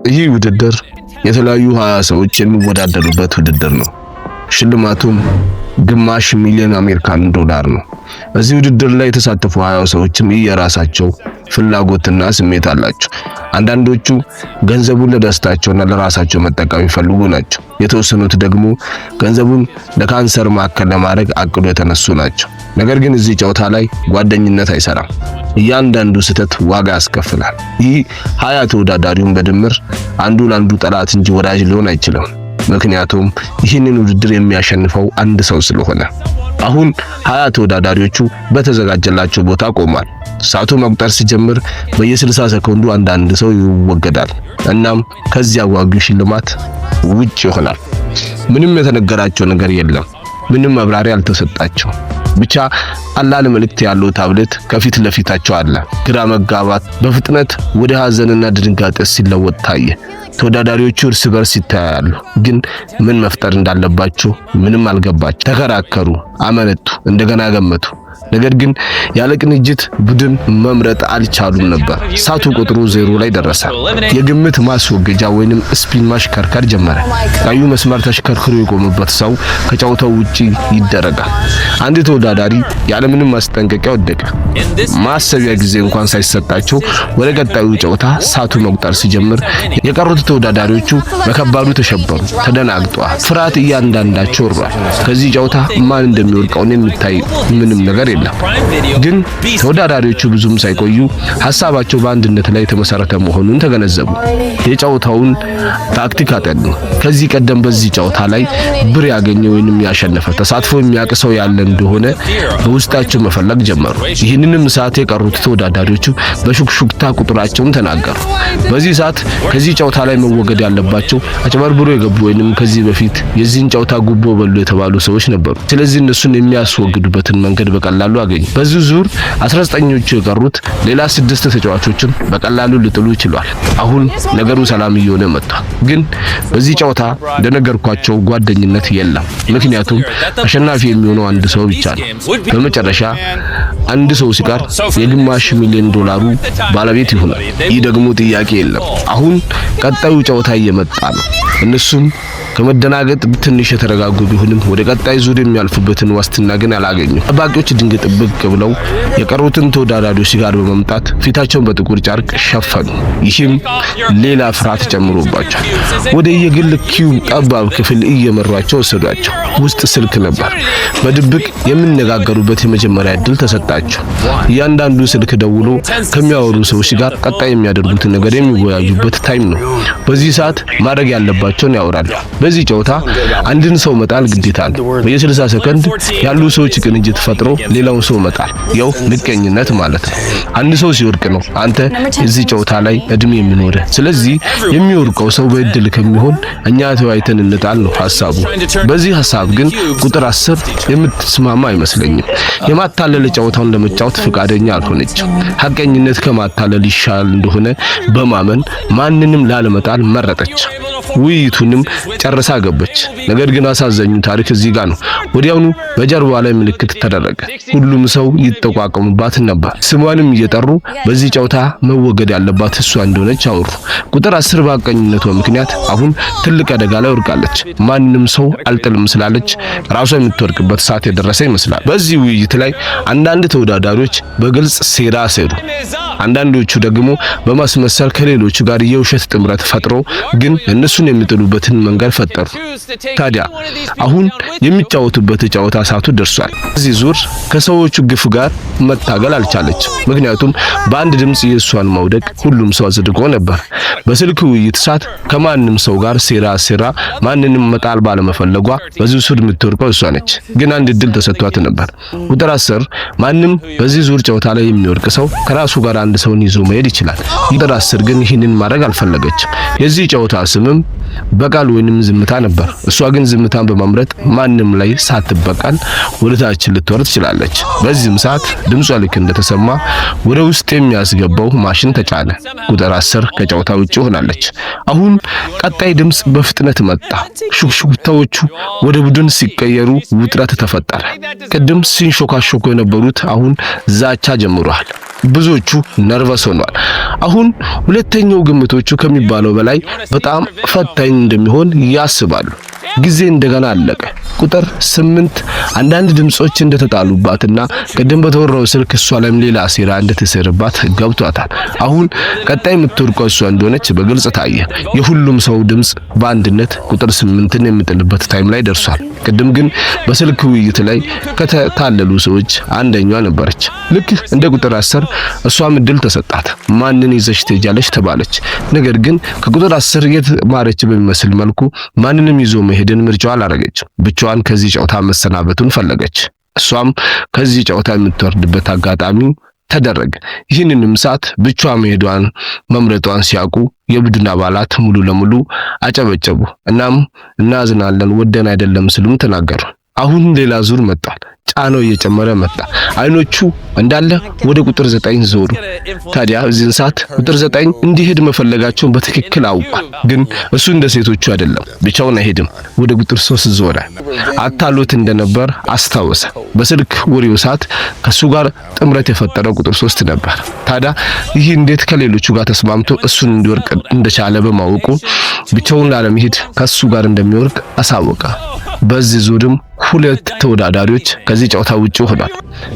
ይህ ውድድር የተለያዩ 20 ሰዎች የሚወዳደሩበት ውድድር ነው። ሽልማቱም ግማሽ ሚሊዮን አሜሪካን ዶላር ነው። በዚህ ውድድር ላይ የተሳተፉ 20 ሰዎችም የራሳቸው ፍላጎትና ስሜት አላቸው። አንዳንዶቹ ገንዘቡን ለደስታቸውና ለራሳቸው መጠቀም ይፈልጉ ናቸው። የተወሰኑት ደግሞ ገንዘቡን ለካንሰር ማዕከል ለማድረግ አቅዶ የተነሱ ናቸው። ነገር ግን እዚህ ጨዋታ ላይ ጓደኝነት አይሰራም። እያንዳንዱ ስህተት ዋጋ ያስከፍላል። ይህ 20 ተወዳዳሪውን በድምር አንዱ ለአንዱ ጠላት እንጂ ወዳጅ ሊሆን አይችልም። ምክንያቱም ይህንን ውድድር የሚያሸንፈው አንድ ሰው ስለሆነ። አሁን 20 ተወዳዳሪዎቹ በተዘጋጀላቸው ቦታ ቆሟል። ሰዓቱ መቁጠር ሲጀምር በየ60 ሰከንዱ አንዳንድ ሰው ይወገዳል። እናም ከዚያ አጓጊው ሽልማት ውጭ ይሆናል። ምንም የተነገራቸው ነገር የለም። ምንም መብራሪያ አልተሰጣቸው። ብቻ ቀላል መልእክት ያለው ታብሌት ከፊት ለፊታቸው አለ። ግራ መጋባት በፍጥነት ወደ ሐዘንና ድንጋጤ ሲለወጥ ታየ። ተወዳዳሪዎቹ እርስ በርስ ይታያሉ፣ ግን ምን መፍጠር እንዳለባቸው ምንም አልገባቸው። ተከራከሩ፣ አመነቱ፣ እንደገና ገመቱ። ነገር ግን ያለ ቅንጅት ቡድን መምረጥ አልቻሉም ነበር። ሳቱ ቁጥሩ 0 ላይ ደረሰ። የግምት ማስወገጃ ወይንም ስፒን ማሽከርከር ጀመረ። ቀዩ መስመር ተሽከርክሮ የቆመበት ሰው ከጨዋታው ውጪ ይደረጋል። አንድ ተወዳዳሪ ያለምንም ማስጠንቀቂያ ወደቀ። ማሰቢያ ጊዜ እንኳን ሳይሰጣቸው ወደ ቀጣዩ ጨዋታ ሳቱ መቁጠር ሲጀምር የቀሩት ተወዳዳሪዎቹ በከባዱ ተሸበሩ፣ ተደናግጠዋል። ፍርሃት እያንዳንዳቸው ወሯል። ከዚህ ጨዋታ ማን እንደሚወድቀው የሚታይ ምንም ነገር የለም። ግን ተወዳዳሪዎቹ ብዙም ሳይቆዩ ሐሳባቸው በአንድነት ላይ የተመሰረተ መሆኑን ተገነዘቡ። የጨዋታውን ታክቲክ አጠኑ። ከዚህ ቀደም በዚህ ጨዋታ ላይ ብር ያገኘ ወይንም ያሸነፈ ተሳትፎ የሚያውቅ ሰው ያለ እንደሆነ በውስጣቸው መፈለግ ጀመሩ። ይህንንም ሰዓት የቀሩት ተወዳዳሪዎቹ በሹክሹክታ ቁጥራቸውን ተናገሩ። በዚህ ሰዓት ከዚህ ጨዋታ ላይ መወገድ ያለባቸው አጭበርብሮ የገቡ ወይንም ከዚህ በፊት የዚህን ጨዋታ ጉቦ በሉ የተባሉ ሰዎች ነበሩ። ስለዚህ እነሱን የሚያስወግዱበትን መንገድ በቀላሉ አገኙ። በዚህ ዙር 19ኞቹ የቀሩት ሌላ 6 ተጫዋቾችን በቀላሉ ሊጥሉ ይችላል። አሁን ነገሩ ሰላም እየሆነ መጥቷል። ግን በዚህ ጨዋታ እንደነገርኳቸው ጓደኝነት የለም። ምክንያቱም አሸናፊ የሚሆነው አንድ ሰው ብቻ ነው። በመጨረሻ አንድ ሰው ሲቀር የግማሽ ሚሊዮን ዶላሩ ባለቤት ይሆናል። ይህ ደግሞ ጥያቄ የለም። አሁን ቀጣዩ ጨዋታ እየመጣ ነው። እነሱም ከመደናገጥ ትንሽ የተረጋጉ ቢሆንም ወደ ቀጣይ ዙር የሚያልፉበትን ዋስትና ግን አላገኙም። ጠባቂዎች ድንገት ብቅ ብለው የቀሩትን ተወዳዳሪዎች ጋር በመምጣት ፊታቸውን በጥቁር ጨርቅ ሸፈኑ። ይህም ሌላ ፍርሃት ጨምሮባቸዋል። ወደ የግል ኪው ጠባብ ክፍል እየመሯቸው ወሰዷቸው። ውስጥ ስልክ ነበር። በድብቅ የሚነጋገሩበት የመጀመሪያ እድል ተሰጣቸው። እያንዳንዱ ስልክ ደውሎ ከሚያወሩ ሰዎች ጋር ቀጣይ የሚያደርጉትን ነገር የሚወያዩበት ታይም ነው። በዚህ ሰዓት ማድረግ ያለባቸውን ያወራሉ። በዚህ ጨዋታ አንድን ሰው መጣል ግዴታ ነው። በየ60 ሰከንድ ያሉ ሰዎች ቅንጅት ፈጥሮ ሌላውን ሰው መጣል ያው ምቀኝነት ማለት ነው። አንድ ሰው ሲወርቅ ነው አንተ እዚህ ጨዋታ ላይ እድሜ የሚኖር። ስለዚህ የሚወርቀው ሰው በእድል ከሚሆን እኛ ተወያይተን እንጣል ነው ሐሳቡ። በዚህ ሐሳብ ግን ቁጥር 10 የምትስማማ አይመስለኝም። የማታለል ጨዋታውን ለመጫወት ፈቃደኛ አልሆነች። ሐቀኝነት ከማታለል ይሻል እንደሆነ በማመን ማንንም ላለመጣል መረጠች። ውይይቱንም ጨርሳ ገበች። ነገር ግን አሳዛኙ ታሪክ እዚህ ጋር ነው። ወዲያውኑ በጀርባዋ ላይ ምልክት ተደረገ። ሁሉም ሰው ይጠቋቀሙባት ነበር። ስሟንም እየጠሩ በዚህ ጨዋታ መወገድ ያለባት እሷ እንደሆነች አወሩ። ቁጥር 10 በአቀኝነቷ ምክንያት አሁን ትልቅ አደጋ ላይ ወድቃለች። ማንንም ሰው አልጥልም ስላለች ራሷ የምትወድቅበት ሰዓት የደረሰ ይመስላል። በዚህ ውይይት ላይ አንዳንድ ተወዳዳሪዎች በግልጽ ሴራ ሰሩ። አንዳንዶቹ ደግሞ በማስመሰል ከሌሎቹ ጋር የውሸት ጥምረት ፈጥሮ ግን እነሱን የሚጥሉበትን መንገድ ፈጠሩ። ታዲያ አሁን የሚጫወቱበት ጨዋታ ሰዓቱ ደርሷል። እዚህ ዙር ከሰዎቹ ግፍ ጋር መታገል አልቻለች። ምክንያቱም በአንድ ድምጽ የእሷን መውደቅ ሁሉም ሰው አጽድቆ ነበር። በስልክ ውይይት ሰዓት ከማንም ሰው ጋር ሴራ ማንንም መጣል ባለመፈለጓ በዚህ ዙር የምትወርቀው እሷ ነች። ግን አንድ እድል ተሰጥቷት ነበር። ቁጥር 10 ማንም በዚህ ዙር ጨዋታ ላይ የሚወርቅ ሰው ከራሱ ጋር አንድ ሰውን ይዞ መሄድ ይችላል። ቁጥር 10 ግን ይህንን ማድረግ አልፈለገችም። የዚህ ጨዋታ ስምም በቃል ወይንም ዝምታ ነበር። እሷ ግን ዝምታን በመምረጥ ማንም ላይ ሳትበቃል ወደ ታች ልትወርድ ትችላለች። በዚህም ሰዓት ድምጿ ልክ እንደተሰማ ወደ ውስጥ የሚያስገባው ማሽን ተጫነ። ቁጥር 10 ከጨዋታ ውጪ ሆናለች። አሁን ቀጣይ ድምጽ በፍጥነት መጣ። ሹክሹክታዎቹ ወደ ቡድን ሲቀየሩ ውጥረት ተፈጠረ። ቅድም ሲንሾካሾኩ የነበሩት አሁን ዛቻ ጀምሯል። ብዙዎቹ ነርቨስ ሆነዋል። አሁን ሁለተኛው ግምቶቹ ከሚባለው በላይ በጣም ፈታኝ እንደሚሆን ያስባሉ። ጊዜ እንደገና አለቀ። ቁጥር 8 አንዳንድ ድምጾች እንደተጣሉባትና ቀደም በተወራው ስልክ እሷ ላይም ሌላ ሴራ እንደተሰረባት ገብቷታል። አሁን ቀጣይ የምትወርቀው እሷ እንደሆነች በግልጽ ታየ። የሁሉም ሰው ድምጽ በአንድነት ቁጥር 8ን የሚጥልበት ታይም ላይ ደርሷል። ቅድም ግን በስልክ ውይይት ላይ ከተታለሉ ሰዎች አንደኛዋ ነበረች። ልክ እንደ ቁጥር 10 እሷም እድል ተሰጣት። ማንን ይዘሽ ትሄጃለሽ ተባለች። ነገር ግን ከቁጥር 10 የተማረች በሚመስል መልኩ ማንንም ይዞ መሄድን ምርጫዋ አላረገችም። ብቻዋን ከዚህ ጨዋታ መሰናበቱን ፈለገች። እሷም ከዚህ ጨዋታ የምትወርድበት አጋጣሚ ተደረገ። ይህንንም ሰዓት ብቻዋ መሄዷን መምረጧን ሲያውቁ የቡድን አባላት ሙሉ ለሙሉ አጨበጨቡ። እናም እናዝናለን ወደን አይደለም ሲሉም ተናገሩ። አሁን ሌላ ዙር መጣል። ጫናው እየጨመረ መጣ። አይኖቹ እንዳለ ወደ ቁጥር 9 ዞሩ። ታዲያ እዚህን ሰዓት ቁጥር 9 እንዲሄድ መፈለጋቸውን በትክክል አውቋል። ግን እሱ እንደ ሴቶቹ አይደለም፣ ብቻውን አይሄድም። ወደ ቁጥር 3 ዞረ። አታሎት እንደነበር አስታወሰ። በስልክ ወሬው ሰዓት ከሱ ጋር ጥምረት የፈጠረው ቁጥር 3 ነበር። ታዲያ ይህ እንዴት ከሌሎቹ ጋር ተስማምቶ እሱን እንዲወርቅ እንደቻለ በማወቁ ብቻውን ላለመሄድ ከሱ ጋር እንደሚወርቅ አሳወቀ። በዚህ ዙርም ሁለት ተወዳዳሪዎች ከዚህ ጨዋታ ውጪ ሆኗል።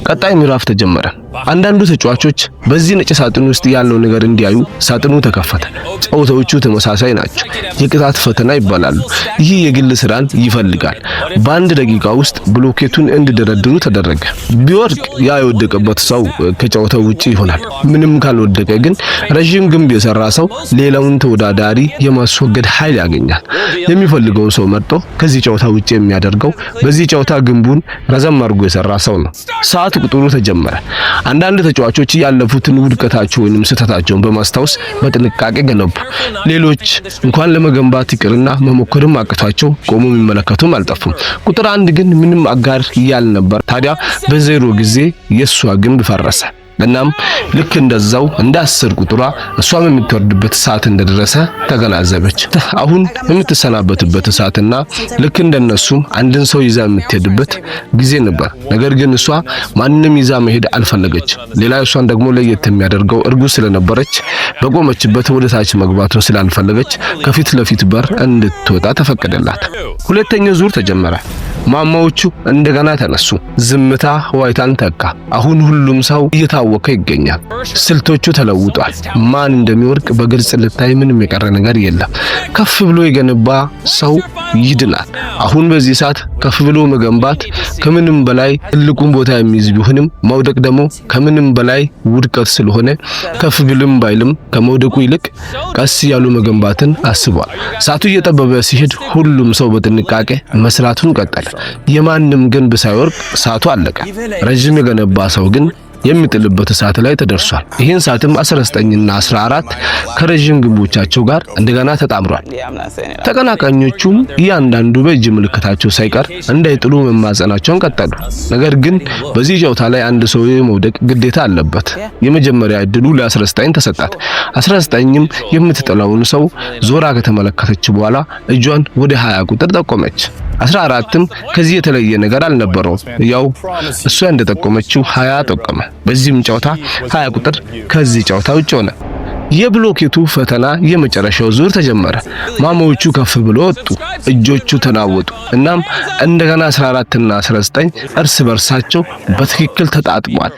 ቀጣይ ምዕራፍ ተጀመረ። አንዳንዱ ተጫዋቾች በዚህ ነጭ ሳጥን ውስጥ ያለው ነገር እንዲያዩ ሳጥኑ ተከፈተ። ጨዋታዎቹ ተመሳሳይ ናቸው። የቅጣት ፈተና ይባላሉ። ይህ የግል ስራን ይፈልጋል። በአንድ ደቂቃ ውስጥ ብሎኬቱን እንዲደረድሩ ተደረገ። ቢወድቅ ያ የወደቀበት ሰው ከጨዋታው ውጪ ይሆናል። ምንም ካልወደቀ ግን ረጅም ግንብ የሰራ ሰው ሌላውን ተወዳዳሪ የማስወገድ ኃይል ያገኛል። የሚፈልገውን ሰው መርጦ ከዚህ ጨዋታ ውጪ የሚያደርገው በዚህ ጨዋታ ግንቡን ረዘም አድርጎ የሰራ ሰው ነው። ሰዓት ቁጥሩ ተጀመረ። አንዳንድ ተጫዋቾች ያለፉትን ውድቀታቸውንም ስህተታቸውን በማስታወስ በጥንቃቄ ገነቡ። ሌሎች እንኳን ለመገንባት ይቅርና መሞከርም አቅቷቸው ቆሞ የሚመለከቱም አልጠፉም። ቁጥር 1 ግን ምንም አጋር ያልነበር። ታዲያ በዜሮ ጊዜ የሷ ግንብ ፈረሰ። እናም ልክ እንደዛው እንደ 10 ቁጥሯ እሷም የምትወርድበት ሰዓት እንደደረሰ ተገናዘበች። አሁን የምትሰናበትበት ሰዓትና ልክ እንደነሱም አንድን ሰው ይዛ የምትሄድበት ጊዜ ነበር። ነገር ግን እሷ ማንንም ይዛ መሄድ አልፈለገች። ሌላ እሷን ደግሞ ለየት የሚያደርገው እርጉዝ ስለነበረች በቆመችበት ወደ ታች መግባቱን ስላልፈለገች ከፊት ለፊት በር እንድትወጣ ተፈቀደላት። ሁለተኛው ዙር ተጀመረ። ማማዎቹ እንደገና ተነሱ። ዝምታ ዋይታን ተካ። አሁን ሁሉም ሰው እየታወከ ይገኛል። ስልቶቹ ተለውጧል። ማን እንደሚወርቅ በግልጽ ልታይ ምንም የቀረ ነገር የለም። ከፍ ብሎ የገነባ ሰው ይድናል። አሁን በዚህ ሰዓት ከፍ ብሎ መገንባት ከምንም በላይ ትልቁን ቦታ የሚይዝ ቢሆንም መውደቅ ደግሞ ከምንም በላይ ውድቀት ስለሆነ ከፍ ብልም ባይልም ከመውደቁ ይልቅ ቀስ ያሉ መገንባትን አስቧል። ሰዓቱ እየጠበበ ሲሄድ ሁሉም ሰው በጥንቃቄ መስራቱን ቀጠለ። የማንም ግንብ ሳይወርቅ ሰዓቱ አለቀ። ረጅም የገነባ ሰው ግን የሚጥልበት ሰዓት ላይ ተደርሷል። ይህን ሰዓትም 19 እና 14 ከረጅም ግንቦቻቸው ጋር እንደገና ተጣምሯል። ተቀናቃኞቹም እያንዳንዱ በእጅ ምልክታቸው ሳይቀር እንዳይጥሉ መማጸናቸውን ቀጠሉ። ነገር ግን በዚህ ጨዋታ ላይ አንድ ሰው የመውደቅ ግዴታ አለበት። የመጀመሪያ እድሉ ለ19 ተሰጣት። 19ም የምትጥለውን ሰው ዞራ ከተመለከተች በኋላ እጇን ወደ 20 ቁጥር ጠቆመች። 14ም ከዚህ የተለየ ነገር አልነበረው። ያው እሷ እንደጠቆመችው 20 ጠቆመ። በዚህም ጨዋታ 20 ቁጥር ከዚህ ጨዋታ ውጭ ሆነ። የብሎኬቱ ፈተና የመጨረሻው ዙር ተጀመረ። ማማዎቹ ከፍ ብሎ ወጡ። እጆቹ ተናወጡ። እናም እንደገና 14 እና 19 እርስ በርሳቸው በትክክል ተጣጥሟል።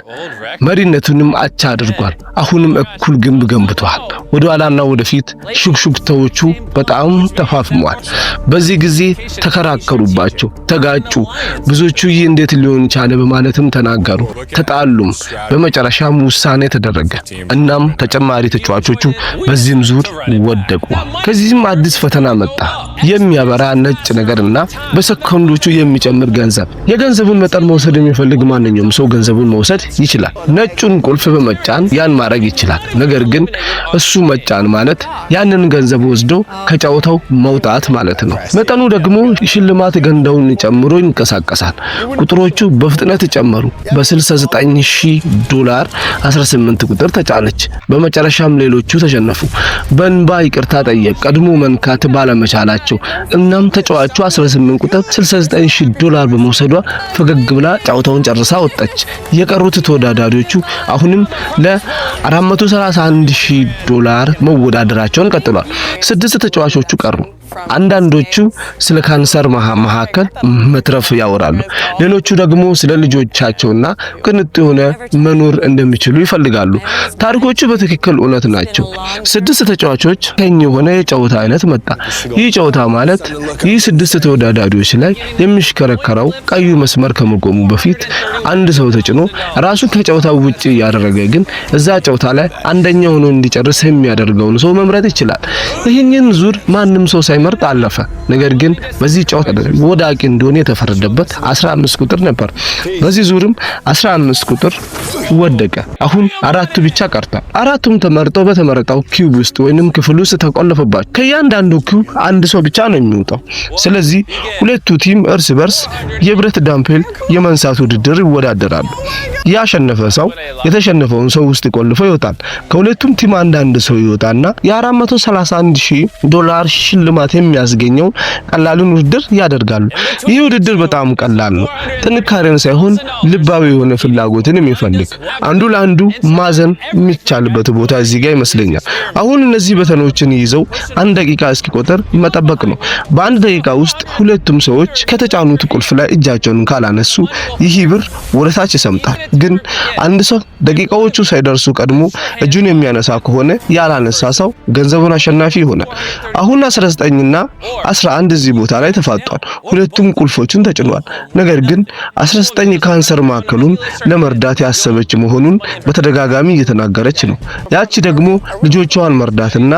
መሪነቱንም አቻ አድርጓል። አሁንም እኩል ግንብ ገንብቷል። ወደ ኋላና ወደፊት ሹክሹክታዎቹ በጣም ተፋፍሟል። በዚህ ጊዜ ተከራከሩባቸው፣ ተጋጩ። ብዙዎቹ ይህ እንዴት ሊሆን ቻለ በማለትም ተናገሩ፣ ተጣሉም። በመጨረሻም ውሳኔ ተደረገ። እናም ተጨማሪ ተጫዋቾቹ በዚህም ዙር ወደቁ። ከዚህም አዲስ ፈተና መጣ። የሚያበራ ነጭ ነገርና በሰከንዶቹ የሚጨምር ገንዘብ። የገንዘቡን መጠን መውሰድ የሚፈልግ ማንኛውም ሰው ገንዘቡን መውሰድ ይችላል። ነጩን ቁልፍ በመጫን ያን ማድረግ ይችላል። ነገር ግን እሱ መጫን ማለት ያንን ገንዘብ ወስዶ ከጨዋታው መውጣት ማለት ነው። መጠኑ ደግሞ ሽልማት ገንዳውን ጨምሮ ይንቀሳቀሳል። ቁጥሮቹ በፍጥነት ጨመሩ። $69000 18 ቁጥር ተጫነች። በመጨረሻም ሌሎቹ ተሸነፉ። በእንባ ይቅርታ ጠየቅ ቀድሞ መንካት ባለመቻላቸው። እናም ተጫዋቹ 18 ቁጥር $69,000 በመውሰዷ ፈገግ ብላ ጨዋታውን ጨርሳ ወጣች። የቀሩት ተወዳዳሪዎቹ አሁንም ለ$431,000 መወዳደራቸውን ቀጥሏል። 6 ተጫዋቾቹ ቀሩ። አንዳንዶቹ ስለ ካንሰር መካከል መትረፍ ያወራሉ። ሌሎቹ ደግሞ ስለ ልጆቻቸውና ቅንጡ የሆነ መኖር እንደሚችሉ ይፈልጋሉ። ታሪኮቹ በትክክል እውነት ናቸው። 6 ተጫዋቾች ከኝ የሆነ የጨዋታ አይነት መጣ። ይህ ጨዋታ ማለት ይህ 6 ተወዳዳሪዎች ላይ የሚሽከረከረው ቀዩ መስመር ከመቆሙ በፊት አንድ ሰው ተጭኖ ራሱን ከጨዋታው ውጪ ያደረገ ግን እዛ ጨዋታ ላይ አንደኛ ሆኖ እንዲጨርስ የሚያደርገውን ሰው መምረጥ ይችላል። ይህንን ዙር ማንም ሰው ሳይመርጥ አለፈ። ነገር ግን በዚህ ጨዋታ ወዳቂ እንደሆነ የተፈረደበት 15 ቁጥር ነበር። በዚህ ዙርም 15 ቁጥር ወደቀ። አሁን 4 ብቻ ቀርቷል። 4ቱም ተመርጠው በተመረጠው ኪዩብ ውስጥ ወይንም ክፍል ውስጥ ተቆለፈባቸው። ከእያንዳንዱ ኪዩብ አንድ ሰው ብቻ ነው የሚወጣው። ስለዚህ ሁለቱ ቲም እርስ በርስ የብረት ዳምፔል የመንሳት ውድድር ይወዳደራሉ። ያሸነፈ ሰው የተሸነፈውን ሰው ውስጥ ቆልፎ ይወጣል። ከሁለቱም ቲም አንዳንድ ሰው ይወጣና $431,000 ሽልማት የሚያስገኘው ቀላሉን ውድድር ያደርጋሉ። ይህ ውድድር በጣም ቀላል ነው። ጥንካሬን ሳይሆን ልባዊ የሆነ ፍላጎትን የሚፈልግ አንዱ ለአንዱ ማዘን የሚቻልበት ቦታ እዚህ ጋር ይመስለኛል። አሁን እነዚህ በተኖችን ይዘው 1 ደቂቃ እስኪቆጠር መጠበቅ ነው። በ1 ደቂቃ ውስጥ ሁለቱም ሰዎች ከተጫኑት ቁልፍ ላይ እጃቸውን ካላነሱ ይህ ብር ወደታች ይሰምጣል። ግን አንድ ሰው ደቂቃዎቹ ሳይደርሱ ቀድሞ እጁን የሚያነሳ ከሆነ ያላነሳ ሰው ገንዘቡን አሸናፊ ይሆናል። አሁን 19 እና 11 እዚህ ቦታ ላይ ተፋጧል። ሁለቱም ቁልፎችን ተጭኗል። ነገር ግን 19 ካንሰር ማዕከሉን ለመርዳት ያሰበች መሆኑን በተደጋጋሚ እየተናገረች ነው። ያቺ ደግሞ ልጆቿን መርዳትና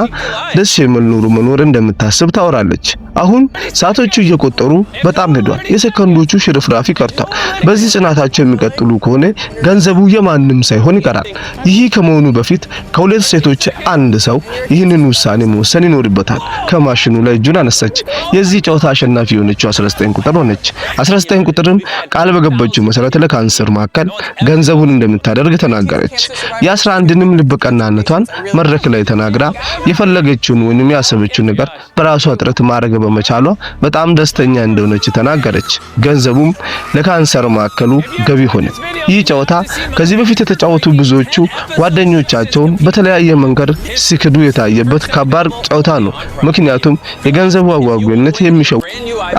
ደስ የሚል ኑሮ መኖር እንደምታስብ ታወራለች። አሁን ሰዓቶቹ እየቆጠሩ በጣም ሄዷል። የሰከንዶቹ ሽርፍራፊ ቀርቷል። በዚህ ጽናታቸው የሚቀጥሉ ከሆነ ገንዘቡ የማንም ሳይሆን ይቀራል። ይህ ከመሆኑ በፊት ከሁለት ሴቶች አንድ ሰው ይህንን ውሳኔ መወሰን ይኖርበታል። ከማሽኑ ላይ እጁን አነሳች። የዚህ ጨዋታ አሸናፊ የሆነችው 19 ቁጥር ሆነች። 19 ቁጥርም ቃል በገባችው መሰረት ለካንሰር ማዕከል ገንዘቡን እንደምታደርግ ተናገረች። የ11ንም ልበቀናነቷን መድረክ ላይ ተናግራ የፈለገችውን ወይንም ያሰበችውን ነገር በራሷ ጥረት ማድረግ በመቻሏ በጣም ደስተኛ እንደሆነች ተናገረች። ገንዘቡም ለካንሰር ማዕከሉ ገቢ ሆነ። ይህ ጨዋታ ከዚህ በፊት የተጫወቱ ብዙዎቹ ጓደኞቻቸውን በተለያየ መንገድ ሲክዱ የታየበት ከባድ ጨዋታ ነው። ምክንያቱም የገንዘቡ አጓጉነት የሚሸው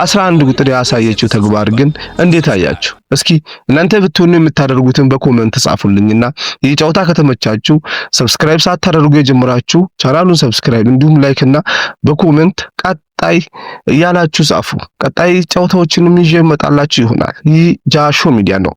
11 ቁጥር ያሳየችው ተግባር ግን እንዴት አያችሁ? እስኪ እናንተ ብትሆኑ የምታደርጉትን በኮሜንት ጻፉልኝና ይህ ጨዋታ ከተመቻችሁ ሰብስክራይብ ሳታደርጉ የጀመራችሁ ቻናሉን ሰብስክራይብ እንዲሁም ላይክ እና በኮሜንት ቀጣይ እያላችሁ ጻፉ። ቀጣይ ጨዋታዎችንም ይዤ እመጣላችሁ ይሆናል። ይህ ጃሾ ሚዲያ ነው።